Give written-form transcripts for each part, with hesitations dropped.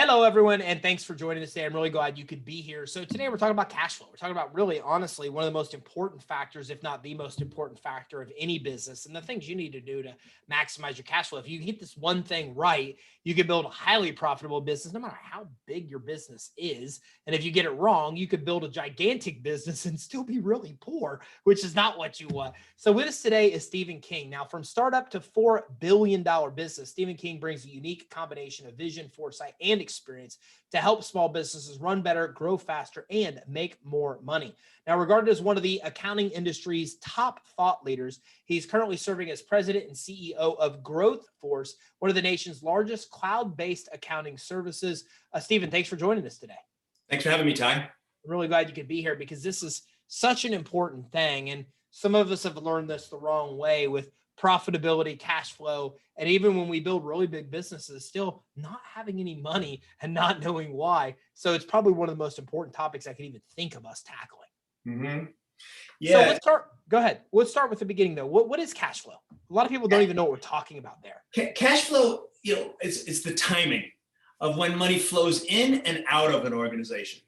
Hello, everyone, and thanks for joining us today. I'm really glad you could be here. So today we're talking about cash flow. We're talking about really, honestly, one of the most important factors, if not the most important factor of any business, and the things you need to do to maximize your cash flow. If you get this one thing right, you can build a highly profitable business, no matter how big your business is. And if you get it wrong, you could build a gigantic business and still be really poor, which is not what you want. So with us today is Stephen King. Now, from startup to $4 billion business, Stephen King brings a unique combination of vision, foresight, and experience to help small businesses run better, grow faster, and make more money. Now, regarded as one of the accounting industry's top thought leaders, he's currently serving as president and CEO of GrowthForce, one of the nation's largest cloud-based accounting services. Stephen, thanks for joining us today. Thanks for having me, Ty. I'm really glad you could be here because this is such an important thing. And some of us have learned this the wrong way with profitability, cash flow, and even when we build really big businesses, still not having any money and not knowing why. So it's probably one of the most important topics I could even think of us tackling. Mm-hmm. Yeah. So let's start. Go ahead. Let's start with the beginning, though. What is cash flow? A lot of people don't even know what we're talking about there. Cash flow, it's the timing of when money flows in and out of an organization.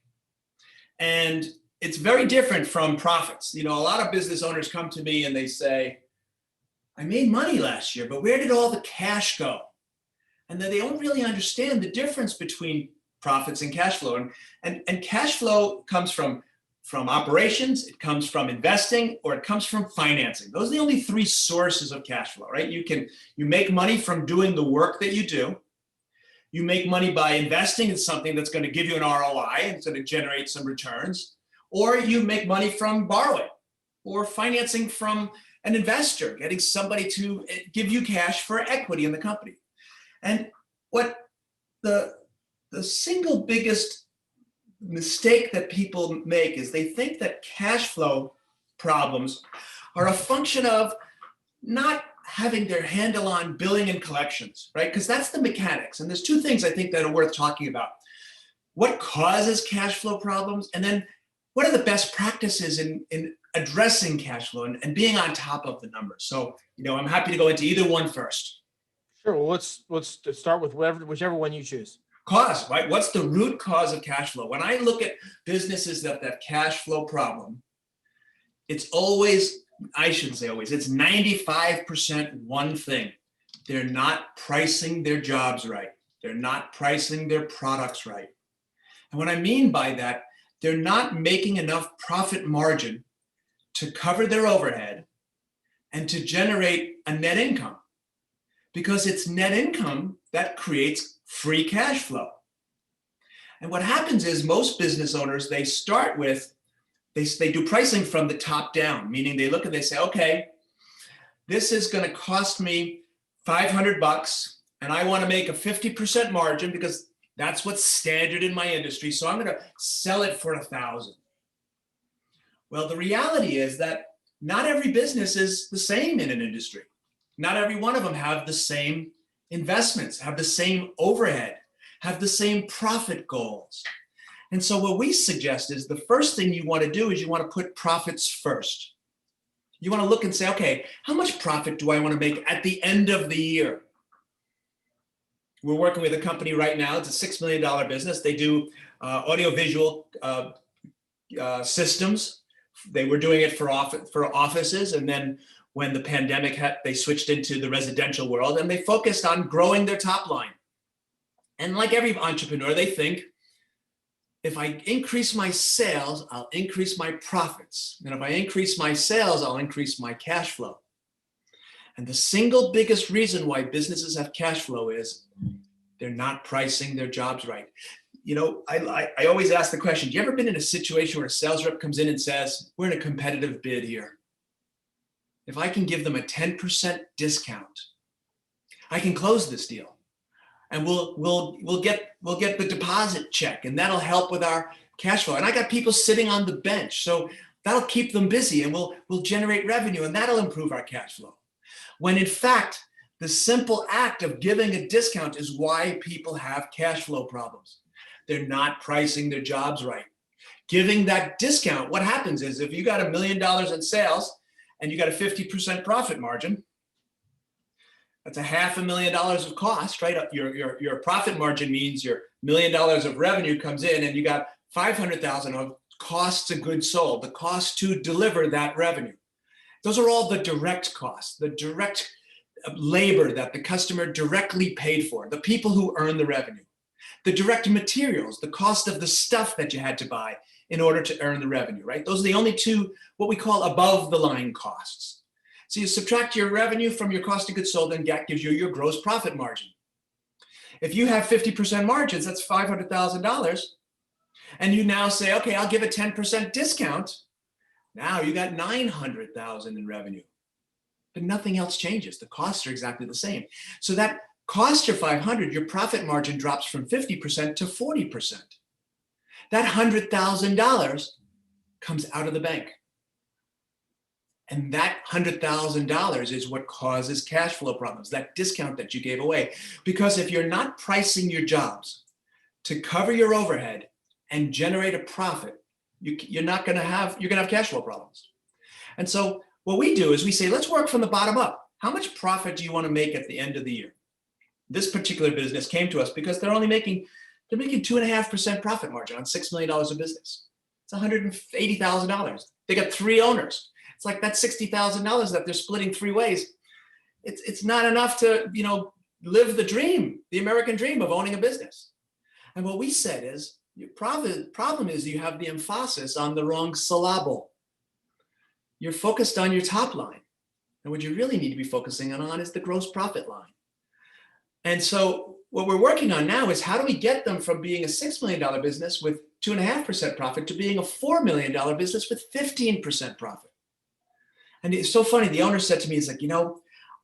And it's very different from profits. A lot of business owners come to me and they say, I made money last year, but where did all the cash go? And then they don't really understand the difference between profits and cash flow. And cash flow comes from operations, it comes from investing, or it comes from financing. Those are the only three sources of cash flow, right? You make money from doing the work that you do. You make money by investing in something that's going to give you an ROI and it's going to generate some returns. Or you make money from borrowing or financing from an investor, getting somebody to give you cash for equity in the company. And what the single biggest mistake that people make is they think that cash flow problems are a function of not having their handle on billing and collections, right? Because that's the mechanics. And there's two things I think that are worth talking about. What causes cash flow problems? And then what are the best practices in addressing cash flow and being on top of the numbers? So, I'm happy to go into either one first. Sure. Well, let's start with whichever one you choose. Cause, right? What's the root cause of cash flow? When I look at businesses that have cash flow problem, it's always, I shouldn't say always, it's 95% one thing. They're not pricing their jobs right. They're not pricing their products right. And what I mean by that, they're not making enough profit margin to cover their overhead and to generate a net income, because it's net income that creates free cash flow. And what happens is most business owners, they start with, they do pricing from the top down, meaning they look and they say, okay, this is going to cost me $500 and I want to make a 50% margin because that's what's standard in my industry. So I'm going to sell it for $1,000. Well, the reality is that not every business is the same in an industry. Not every one of them have the same investments, have the same overhead, have the same profit goals. And so what we suggest is the first thing you want to do is you want to put profits first. You want to look and say, okay, how much profit do I want to make at the end of the year? We're working with a company right now. It's a $6 million business. They do audiovisual systems. They were doing it for offices. And then when the pandemic hit, they switched into the residential world and they focused on growing their top line. And like every entrepreneur, they think, if I increase my sales, I'll increase my profits. And if I increase my sales, I'll increase my cash flow. And the single biggest reason why businesses have cash flow is they're not pricing their jobs right. I always ask the question, do you ever been in a situation where a sales rep comes in and says, we're in a competitive bid here. If I can give them a 10% discount, I can close this deal. And we'll get the deposit check, and that'll help with our cash flow. And I got people sitting on the bench, so that'll keep them busy, and we'll generate revenue, and that'll improve our cash flow. When in fact, the simple act of giving a discount is why people have cash flow problems. They're not pricing their jobs right. Giving that discount, what happens is if you got $1 million in sales and you got a 50% profit margin, that's $500,000 of cost, right? Your profit margin means your million of revenue comes in and you got 500,000 of costs of goods sold, the cost to deliver that revenue. Those are all the direct costs, the direct labor that the customer directly paid for, the people who earn the revenue, the direct materials, the cost of the stuff that you had to buy in order to earn the revenue, right? Those are the only two, what we call above the line costs. So you subtract your revenue from your cost of goods sold and that gives you your gross profit margin. If you have 50% margins, that's $500,000. And you now say, okay, I'll give a 10% discount. Now you got 900,000 in revenue, but nothing else changes. The costs are exactly the same. So that cost you 500, your profit margin drops from 50% to 40%. That $100,000 comes out of the bank. And that $100,000 is what causes cash flow problems, that discount that you gave away. Because if you're not pricing your jobs to cover your overhead and generate a profit, you're going to have cash flow problems. And so what we do is we say, let's work from the bottom up. How much profit do you want to make at the end of the year? This particular business came to us because they're making 2.5% profit margin on $6 million of business. It's $180,000. They got 3 owners. It's like that's $60,000 that they're splitting 3 ways. It's not enough to, live the dream, the American dream of owning a business. And what we said is, your problem is you have the emphasis on the wrong syllable. You're focused on your top line. And what you really need to be focusing on is the gross profit line. And so what we're working on now is how do we get them from being a $6 million business with 2.5% profit to being a $4 million business with 15% profit. And it's so funny. The owner said to me, he's like,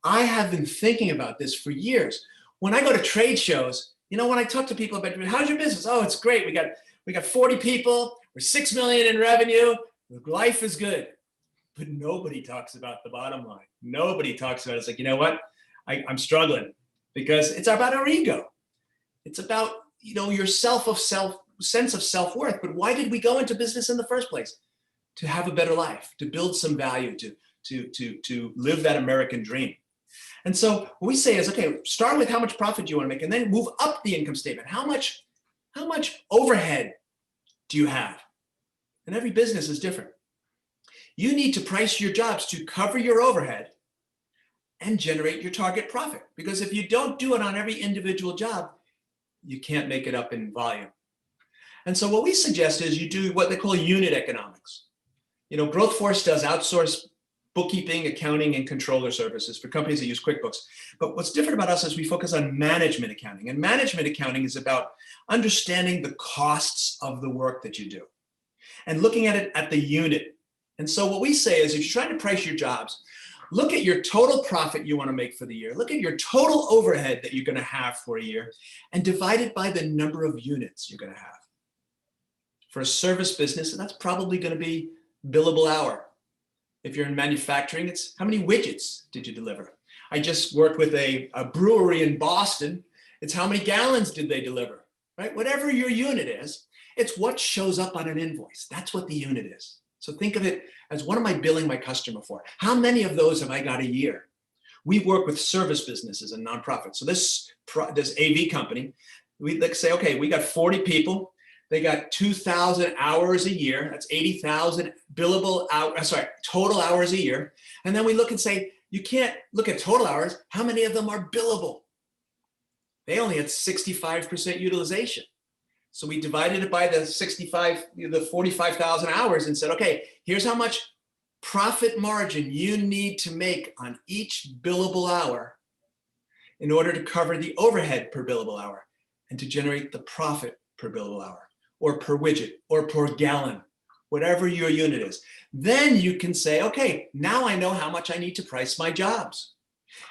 I have been thinking about this for years. When I go to trade shows, when I talk to people about, how's your business? Oh, it's great. We got 40 people. We're 6 million in revenue. Life is good. But nobody talks about the bottom line. Nobody talks about it. It's like, you know what? I'm struggling because it's about our ego. It's about, your sense of self-worth. But why did we go into business in the first place? To have a better life, to build some value, to live that American dream. And so what we say is, okay, start with how much profit you want to make and then move up the income statement. How much overhead do you have? And every business is different. You need to price your jobs to cover your overhead and generate your target profit. Because if you don't do it on every individual job, you can't make it up in volume. And so what we suggest is you do what they call unit economics. GrowthForce does outsource bookkeeping, accounting, and controller services for companies that use QuickBooks. But what's different about us is we focus on management accounting. And management accounting is about understanding the costs of the work that you do and looking at it at the unit. And so what we say is if you're trying to price your jobs, look at your total profit you want to make for the year. Look at your total overhead that you're going to have for a year and divide it by the number of units you're going to have. For a service business, that's probably going to be billable hour. If you're in manufacturing, it's how many widgets did you deliver? I just worked with a brewery in Boston. It's how many gallons did they deliver, right? Whatever your unit is, it's what shows up on an invoice. That's what the unit is. So think of it as what am I billing my customer for? How many of those have I got a year? We work with service businesses and nonprofits. So this AV company, we say, okay, we got 40 people. They got 2,000 hours a year. That's 80,000 billable hours, total hours a year. And then we look and say, you can't look at total hours. How many of them are billable? They only had 65% utilization. So we divided it by the 45,000 hours and said, okay, here's how much profit margin you need to make on each billable hour in order to cover the overhead per billable hour and to generate the profit per billable hour, or per widget, or per gallon, whatever your unit is. Then you can say, okay, now I know how much I need to price my jobs.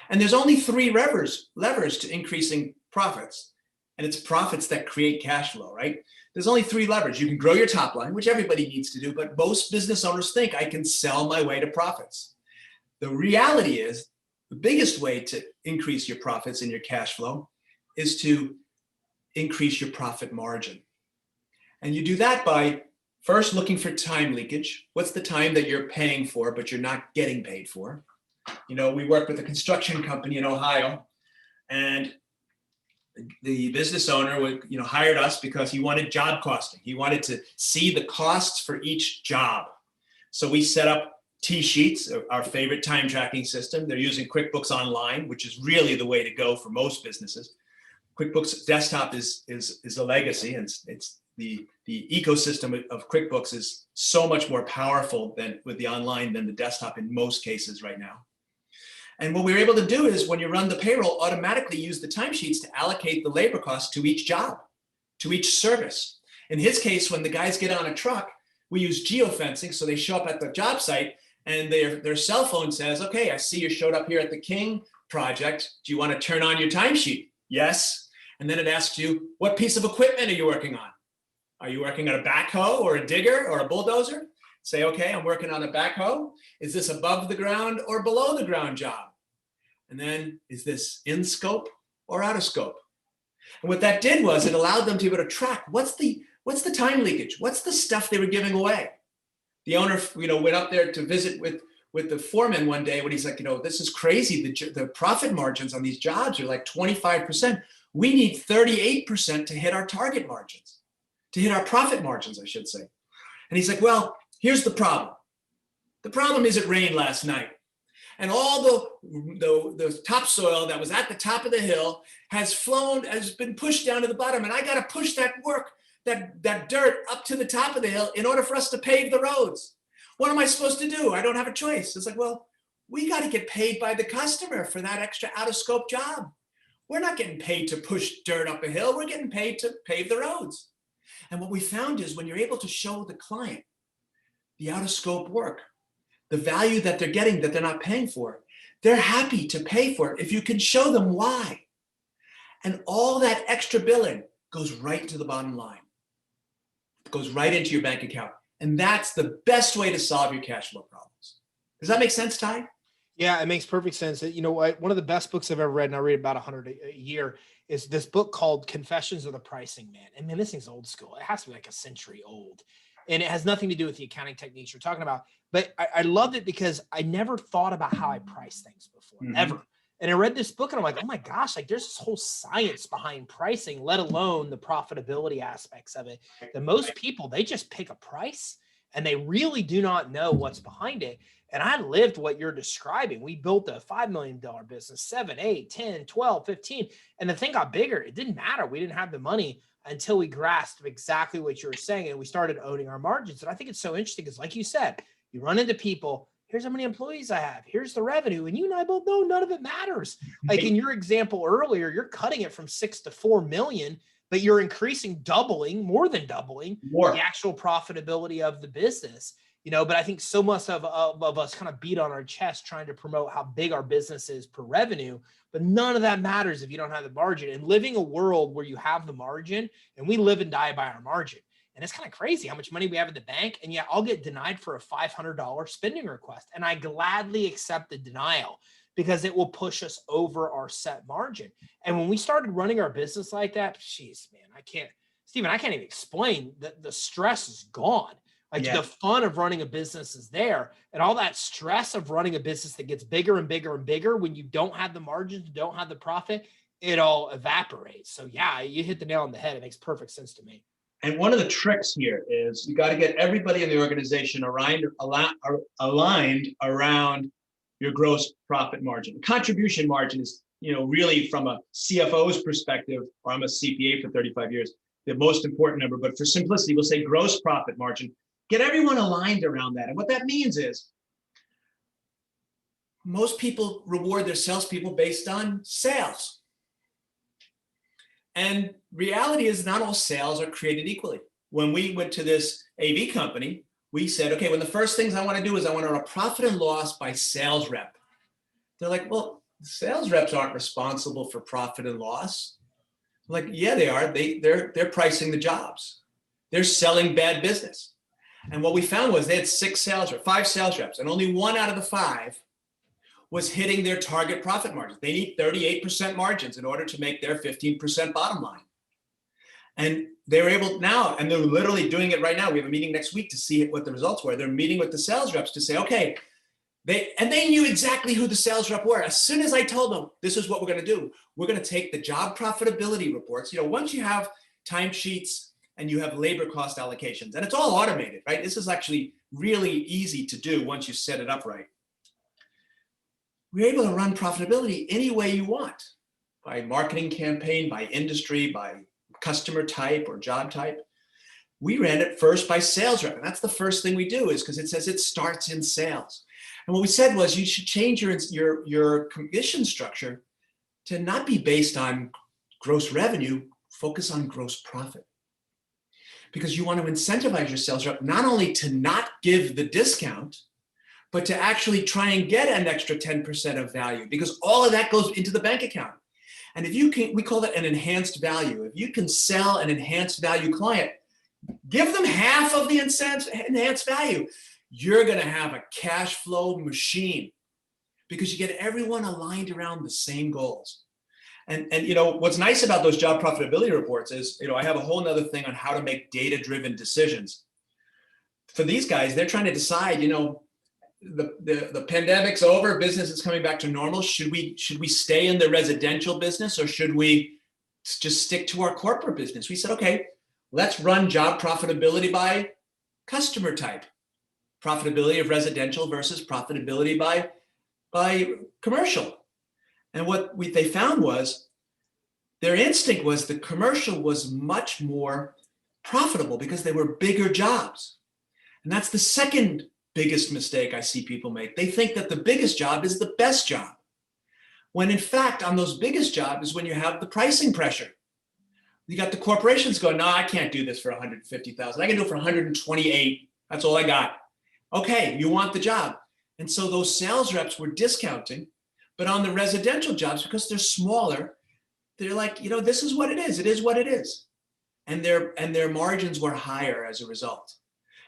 And there's only 3 levers to increasing profits. And it's profits that create cash flow, right? There's only 3 levers. You can grow your top line, which everybody needs to do, but most business owners think I can sell my way to profits. The reality is the biggest way to increase your profits and your cash flow is to increase your profit margin. And you do that by first looking for time leakage. What's the time that you're paying for, but you're not getting paid for? We work with a construction company in Ohio, and the business owner would, hired us because he wanted job costing. He wanted to see the costs for each job. So we set up T-Sheets, our favorite time tracking system. They're using QuickBooks Online, which is really the way to go for most businesses. QuickBooks Desktop is a legacy, and it's the ecosystem of QuickBooks is so much more powerful than with the online than the desktop in most cases right now. And what we were able to do is when you run the payroll, automatically use the timesheets to allocate the labor costs to each job, to each service. In his case, when the guys get on a truck, we use geofencing, so they show up at the job site and their cell phone says, okay, I see you showed up here at the King project. Do you want to turn on your timesheet? Yes. And then it asks you, what piece of equipment are you working on? Are you working on a backhoe or a digger or a bulldozer? Say, okay, I'm working on a backhoe. Is this above the ground or below the ground job? And then, is this in scope or out of scope? And what that did was it allowed them to be able to track what's the time leakage? What's the stuff they were giving away? The owner, went up there to visit with the foreman one day when he's like, this is crazy. The profit margins on these jobs are like 25%. We need 38% to hit our target margins, to hit our profit margins, I should say. And he's like, well, here's the problem. The problem is it rained last night. And all the topsoil that was at the top of the hill has been pushed down to the bottom. And I got to push that dirt up to the top of the hill in order for us to pave the roads. What am I supposed to do? I don't have a choice. It's like, well, we got to get paid by the customer for that extra out of scope job. We're not getting paid to push dirt up a hill. We're getting paid to pave the roads. And what we found is when you're able to show the client the out of scope work, the value that they're getting that they're not paying for, they're happy to pay for it if you can show them why. And all that extra billing goes right to the bottom line. It goes right into your bank account. And that's the best way to solve your cash flow problems. Does that make sense, Ty? Yeah, it makes perfect sense. You know what? One of the best books I've ever read, and I read about 100 a year, is this book called Confessions of the Pricing Man. And man, this thing's old school. It has to be like a century old. And it has nothing to do with the accounting techniques you're talking about. But I loved it because I never thought about how I price things before, ever. And I read this book and I'm like, oh my gosh, like there's this whole science behind pricing, let alone the profitability aspects of it. That most people, they just pick a price and they really do not know what's behind it. And I lived what you're describing. We built a $5 million business, 7, 8, 10, 12, 15. And the thing got bigger. It didn't matter. We didn't have the money until we grasped exactly what you were saying. And we started owning our margins. And I think it's so interesting because like you said, you run into people, here's how many employees I have, here's the revenue. And you and I both know none of it matters. Like in your example earlier, you're cutting it from 6 to 4 million, but you're increasing, more than doubling the actual profitability of the business. But I think so much of us kind of beat on our chest trying to promote how big our business is per revenue, but none of that matters if you don't have the margin. And living a world where you have the margin, and we live and die by our margin. And it's kind of crazy how much money we have in the bank. And yet I'll get denied for a $500 spending request. And I gladly accept the denial because it will push us over our set margin. And when we started running our business like that, geez, man, I can't even explain that the stress is gone. The fun of running a business is there, and all that stress of running a business that gets bigger and bigger and bigger when you don't have the margins, don't have the profit, it all evaporates. So yeah, you hit the nail on the head. It makes perfect sense to me. And one of the tricks here is you got to get everybody in the organization aligned around your gross profit margin. Contribution margin is, really from a CFO's perspective, or I'm a CPA for 35 years, the most important number. But for simplicity, we'll say gross profit margin. Get everyone aligned around that. And what that means is most people reward their salespeople based on sales. And reality is not all sales are created equally. When we went to this AV company, we said, okay, when the first things I want to do is I want to run a profit and loss by sales rep. They're like, well, sales reps aren't responsible for profit and loss. I'm like, yeah, they are. They're pricing the jobs. They're selling bad business. And what we found was they had 5 sales reps, and only 1 out of the 5 was hitting their target profit margins. They need 38% margins in order to make their 15% bottom line. And they were able now, and they're literally doing it right now. We have a meeting next week to see what the results were. They're meeting with the sales reps to say, okay, They knew exactly who the sales rep were. As soon as I told them, this is what we're going to do. We're going to take the job profitability reports. Once you have timesheets and you have labor cost allocations, and it's all automated, right? This is actually really easy to do once you set it up right. We're able to run profitability any way you want, by marketing campaign, by industry, by customer type or job type. We ran it first by sales rep. And that's the first thing we do, is because it says it starts in sales. And what we said was you should change your commission structure to not be based on gross revenue, focus on gross profit. Because you want to incentivize your sales rep not only to not give the discount, but to actually try and get an extra 10% of value, because all of that goes into the bank account. And if you can, we call that an enhanced value. If you can sell an enhanced value client, give them half of the enhanced value. You're going to have a cash flow machine, because you get everyone aligned around the same goals. And what's nice about those job profitability reports is, I have a whole nother thing on how to make data-driven decisions. For these guys, they're trying to decide, the pandemic's over, business is coming back to normal. Should we stay in the residential business, or should we just stick to our corporate business? We said, okay, let's run job profitability by customer type. Profitability of residential versus profitability by commercial. And what they found was their instinct was the commercial was much more profitable because they were bigger jobs. And that's the second biggest mistake I see people make. They think that the biggest job is the best job, when in fact on those biggest jobs is when you have the pricing pressure. You got the corporations going, no, I can't do this for 150,000. I can do it for 128. That's all I got. Okay, you want the job. And so those sales reps were discounting, but on the residential jobs, because they're smaller, they're like, this is what it is. It is what it is. And their margins were higher as a result.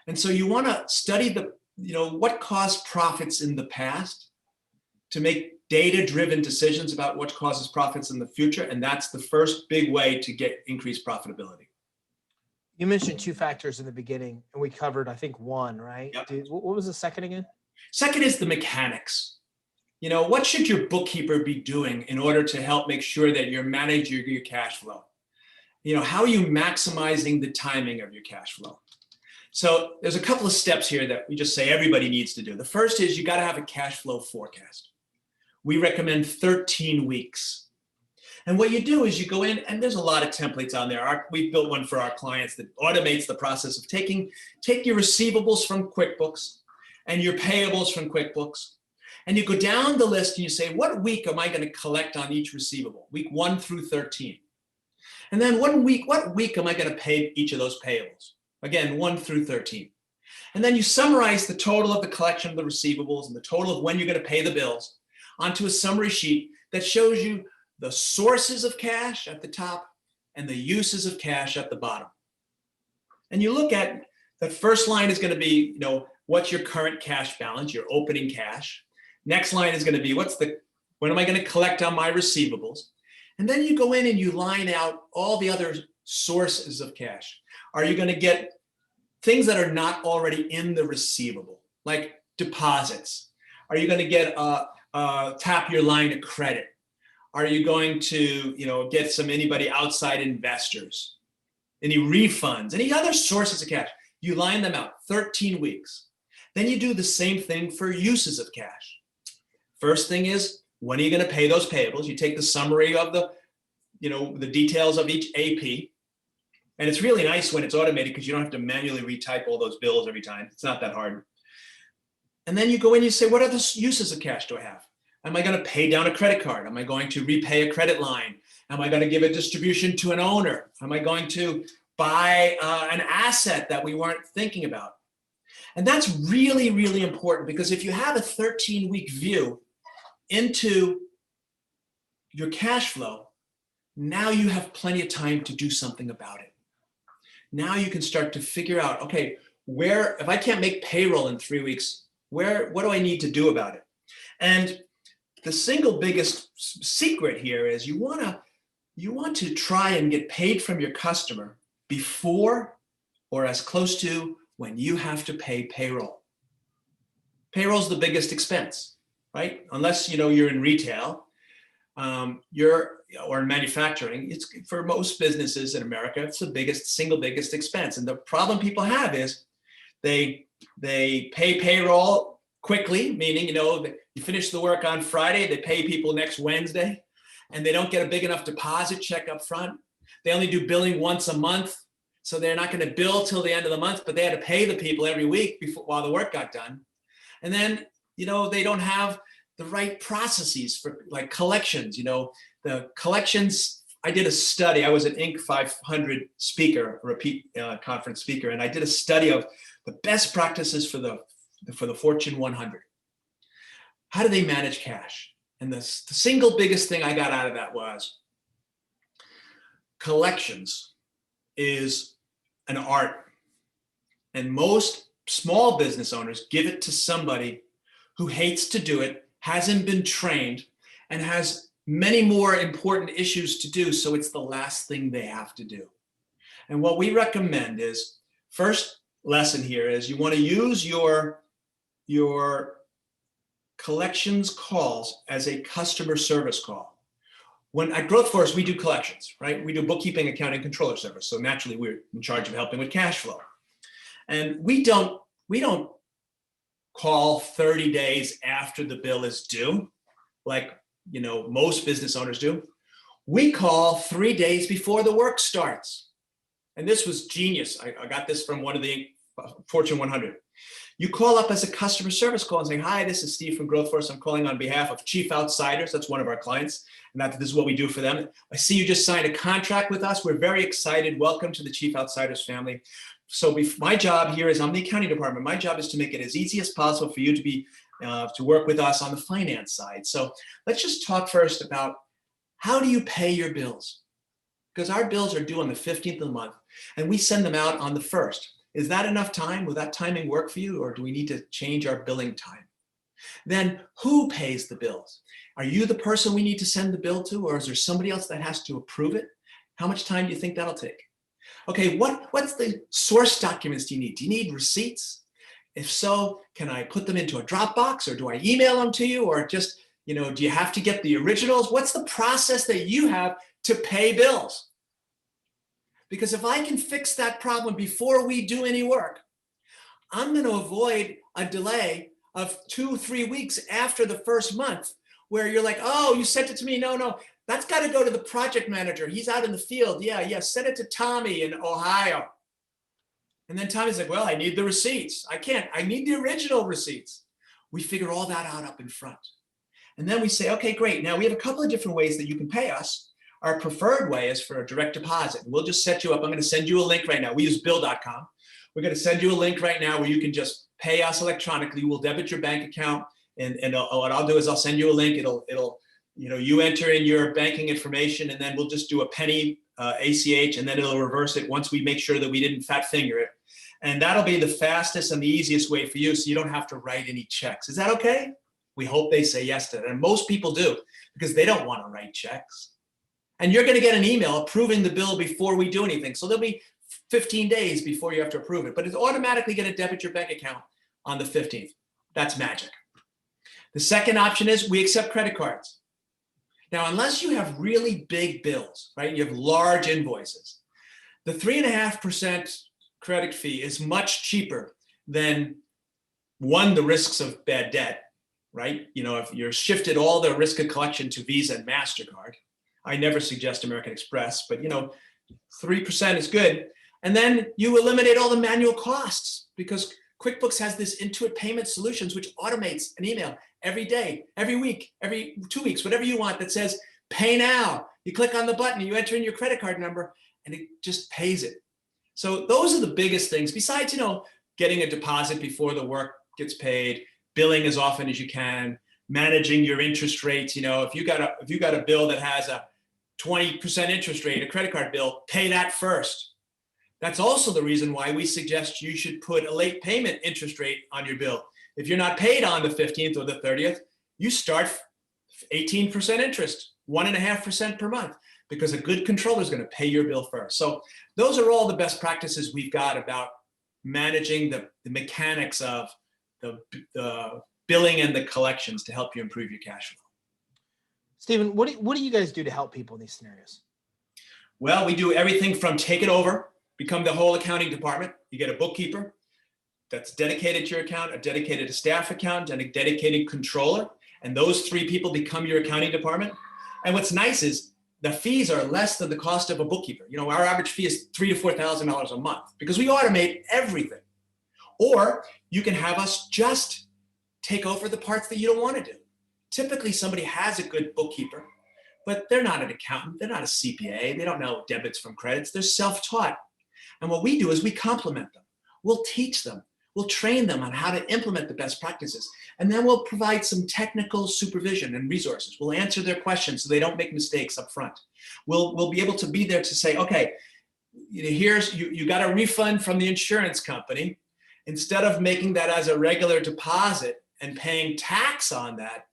And so you want to study what caused profits in the past to make data-driven decisions about what causes profits in the future. And that's the first big way to get increased profitability. You mentioned two factors in the beginning, and we covered, I think, one, right? Yep. What was the second again? Second is the mechanics. What should your bookkeeper be doing in order to help make sure that you're managing your cash flow? How are you maximizing the timing of your cash flow? So there's a couple of steps here that we just say everybody needs to do. The first is you got to have a cash flow forecast. We recommend 13 weeks. And what you do is you go in, and there's a lot of templates on there. We've built one for our clients that automates the process of take your receivables from QuickBooks and your payables from QuickBooks. And you go down the list and you say, what week am I going to collect on each receivable? Week 1 through 13. And then what week am I going to pay each of those payables? Again, 1 through 13. And then you summarize the total of the collection of the receivables and the total of when you're going to pay the bills onto a summary sheet that shows you the sources of cash at the top and the uses of cash at the bottom. And you look at the first line is going to be, what's your current cash balance, your opening cash. Next line is going to be, when am I going to collect on my receivables? And then you go in and you line out all the other sources of cash. Are you going to get things that are not already in the receivable, like deposits? Are you going to get tap your line of credit? Are you going to, get anybody outside investors, any refunds, any other sources of cash? You line them out, 13 weeks. Then you do the same thing for uses of cash. First thing is, when are you going to pay those payables? You take the summary of the details of each AP. And it's really nice when it's automated because you don't have to manually retype all those bills every time. It's not that hard. And then you go in and you say, what other uses of cash do I have? Am I going to pay down a credit card? Am I going to repay a credit line? Am I going to give a distribution to an owner? Am I going to buy an asset that we weren't thinking about? And that's really, really important, because if you have a 13-week view into your cash flow, now you have plenty of time to do something about it. Now you can start to figure out, okay, if I can't make payroll in 3 weeks, what do I need to do about it? And the single biggest secret here is you want to try and get paid from your customer before or as close to when you have to pay payroll. Payroll's the biggest expense, right? Unless you're in retail, or in manufacturing. It's for most businesses in America, it's the single biggest expense. And the problem people have is they pay payroll quickly, meaning you finish the work on Friday, they pay people next Wednesday, and they don't get a big enough deposit check up front. They only do billing once a month, so they're not going to bill till the end of the month, but they had to pay the people every week while the work got done. And then they don't have the right processes for like collections. The collections, I did a study. I was an Inc. 500 speaker, repeat conference speaker, and I did a study of the best practices for the Fortune 100. How do they manage cash? And the single biggest thing I got out of that was collections is an art. And most small business owners give it to somebody who hates to do it, hasn't been trained, and has many more important issues to do, so it's the last thing they have to do. And what we recommend is, first lesson here is you want to use your collections calls as a customer service call. When at GrowthForce, we do collections, right? We do bookkeeping, accounting, controller service. So naturally, we're in charge of helping with cash flow. And we don't call 30 days after the bill is due, like most business owners do. We call 3 days before the work starts. And this was genius. I got this from one of the Fortune 100. You call up as a customer service call and say, hi, this is Steve from GrowthForce. I'm calling on behalf of Chief Outsiders. That's one of our clients. And this is what we do for them. I see you just signed a contract with us. We're very excited. Welcome to the Chief Outsiders family. So my job here is I'm the accounting department. My job is to make it as easy as possible for you to be to work with us on the finance side. So let's just talk first about how do you pay your bills? Because our bills are due on the 15th of the month and we send them out on the 1st. Is that enough time? Will that timing work for you, or do we need to change our billing time? Then who pays the bills? Are you the person we need to send the bill to, or is there somebody else that has to approve it? How much time do you think that'll take? Okay, what's the source documents do you need? Do you need receipts? If so, can I put them into a Dropbox, or do I email them to you, or just, do you have to get the originals? What's the process that you have to pay bills? Because if I can fix that problem before we do any work, I'm going to avoid a delay of 2-3 weeks after the first month where you're like, oh, you sent it to me. No, that's got to go to the project manager. He's out in the field. Yeah, send it to Tommy in Ohio. And then Tommy's like, well, I need the receipts. I need the original receipts. We figure all that out up in front. And then we say, okay, great. Now we have a couple of different ways that you can pay us. Our preferred way is for a direct deposit. We'll just set you up. I'm going to send you a link right now. We use bill.com. We're going to send you a link right now where you can just pay us electronically. We'll debit your bank account. And what I'll do is I'll send you a link. You enter in your banking information, and then we'll just do a penny ACH, and then it'll reverse it once we make sure that we didn't fat finger it. And that'll be the fastest and the easiest way for you, so you don't have to write any checks. Is that okay? We hope they say yes to that. And most people do, because they don't want to write checks. And you're going to get an email approving the bill before we do anything. So there'll be 15 days before you have to approve it, but it's automatically going to debit your bank account on the 15th. That's magic. The second option is we accept credit cards. Now, unless you have really big bills, right? You have large invoices. The 3.5% credit fee is much cheaper than, one, the risks of bad debt, right? If you're shifted all the risk of collection to Visa and MasterCard. I never suggest American Express, but 3% is good. And then you eliminate all the manual costs, because QuickBooks has this Intuit payment solutions, which automates an email every day, every week, every 2 weeks, whatever you want, that says pay now. You click on the button, you enter in your credit card number, and it just pays it. So those are the biggest things, besides, getting a deposit before the work gets paid, billing as often as you can, managing your interest rates. If you got a bill that has a 20% interest rate, a credit card bill, pay that first. That's also the reason why we suggest you should put a late payment interest rate on your bill. If you're not paid on the 15th or the 30th, you start 18% interest, 1.5% per month, because a good controller is going to pay your bill first. So those are all the best practices we've got about managing the mechanics of the billing and the collections to help you improve your cash flow. Stephen, what do you guys do to help people in these scenarios? Well, we do everything from take it over, become the whole accounting department. You get a bookkeeper that's dedicated to your account, a dedicated staff account, and a dedicated controller. And those three people become your accounting department. And what's nice is the fees are less than the cost of a bookkeeper. You know, our average fee is $3,000 to $4,000 a month because we automate everything. Or you can have us just take over the parts that you don't want to do. Typically, somebody has a good bookkeeper, but they're not an accountant. They're not a CPA. They don't know debits from credits. They're self-taught. And what we do is we complement them. We'll teach them. We'll train them on how to implement the best practices. And then we'll provide some technical supervision and resources. We'll answer their questions so they don't make mistakes up front. We'll be able to be there to say, okay, here's, you got a refund from the insurance company. Instead of making that as a regular deposit and paying tax on that,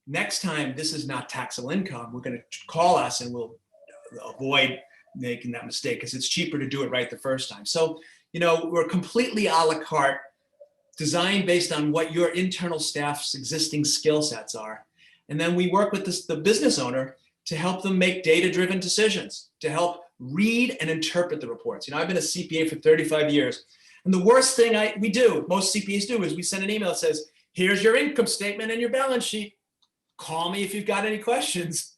next time this is not taxable income, we're going to call us and we'll avoid making that mistake because it's cheaper to do it right the first time. So, you know, we're completely a la carte, designed based on what your internal staff's existing skill sets are. And then we work with the business owner to help them make data-driven decisions, to help read and interpret the reports. You know, I've been a CPA for 35 years. And the worst thing most CPAs do, is we send an email that says, here's your income statement and your balance sheet. Call me if you've got any questions.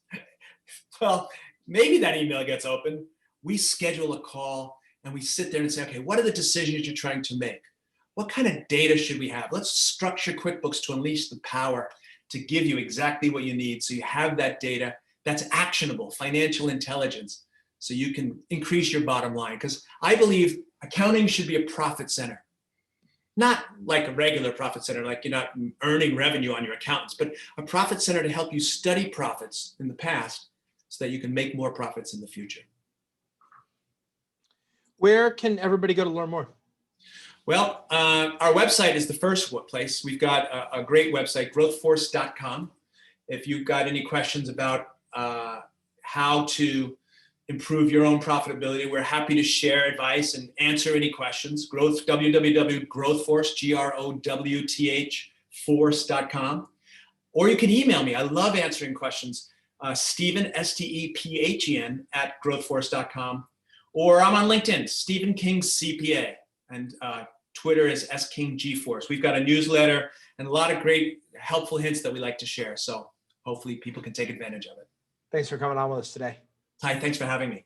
Well, maybe that email gets open. We schedule a call and we sit there and say, okay, what are the decisions you're trying to make? What kind of data should we have? Let's structure QuickBooks to unleash the power to give you exactly what you need so you have that data that's actionable, financial intelligence, so you can increase your bottom line. Because I believe accounting should be a profit center. Not like a regular profit center, like you're not earning revenue on your accountants, but a profit center to help you study profits in the past so that you can make more profits in the future. Where can everybody go to learn more? Well, our website is the first place. We've got a great website, growthforce.com. If you've got any questions about how to improve your own profitability, we're happy to share advice and answer any questions. www.growthforce, force.com. Or you can email me. I love answering questions. Stephen, STEPHEN, @growthforce.com. Or I'm on LinkedIn, Stephen King CPA, and Twitter is SKingGForce. We've got a newsletter and a lot of great helpful hints that we like to share. So hopefully people can take advantage of it. Thanks for coming on with us today. Hi, thanks for having me.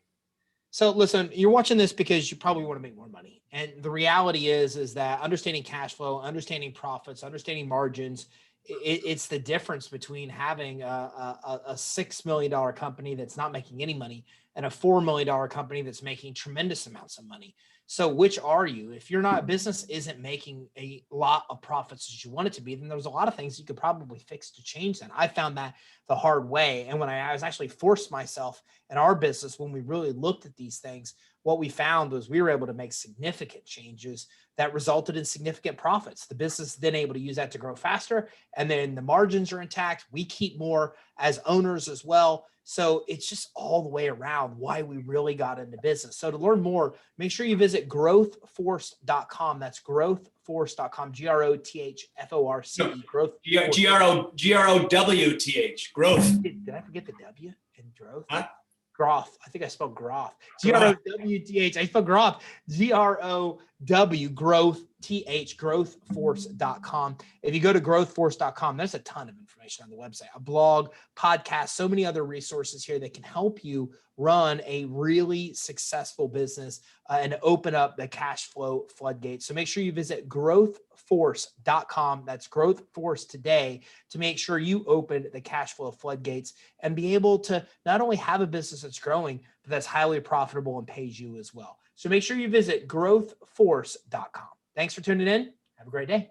So listen, you're watching this because you probably want to make more money. And the reality is that understanding cash flow, understanding profits, understanding margins, it's the difference between having a $6 million company that's not making any money and a $4 million company that's making tremendous amounts of money. So which are you? If you're not, business isn't making a lot of profits as you want it to be, then there's a lot of things you could probably fix to change that. I found that the hard way. And when I was actually forced myself in our business, when we really looked at these things, what we found was we were able to make significant changes that resulted in significant profits. The business then able to use that to grow faster. And then the margins are intact. We keep more as owners as well. So it's just all the way around why we really got into business. So to learn more, make sure you visit growthforce.com. That's growthforce.com, GROTHFORCE. Growth. GROWTH, growth. Did I forget the W in growth? Huh? Groth. I think I spelled Groth. GROWTH. I spelled Groth. GROW, growth, TH, growthforce.com. If you go to growthforce.com, there's a ton of information on the website, a blog, podcast, so many other resources here that can help you run a really successful business and open up the cash flow floodgates. So make sure you visit growthforce.com. That's GrowthForce today to make sure you open the cash flow floodgates and be able to not only have a business that's growing, but that's highly profitable and pays you as well. So make sure you visit growthforce.com. Thanks for tuning in. Have a great day.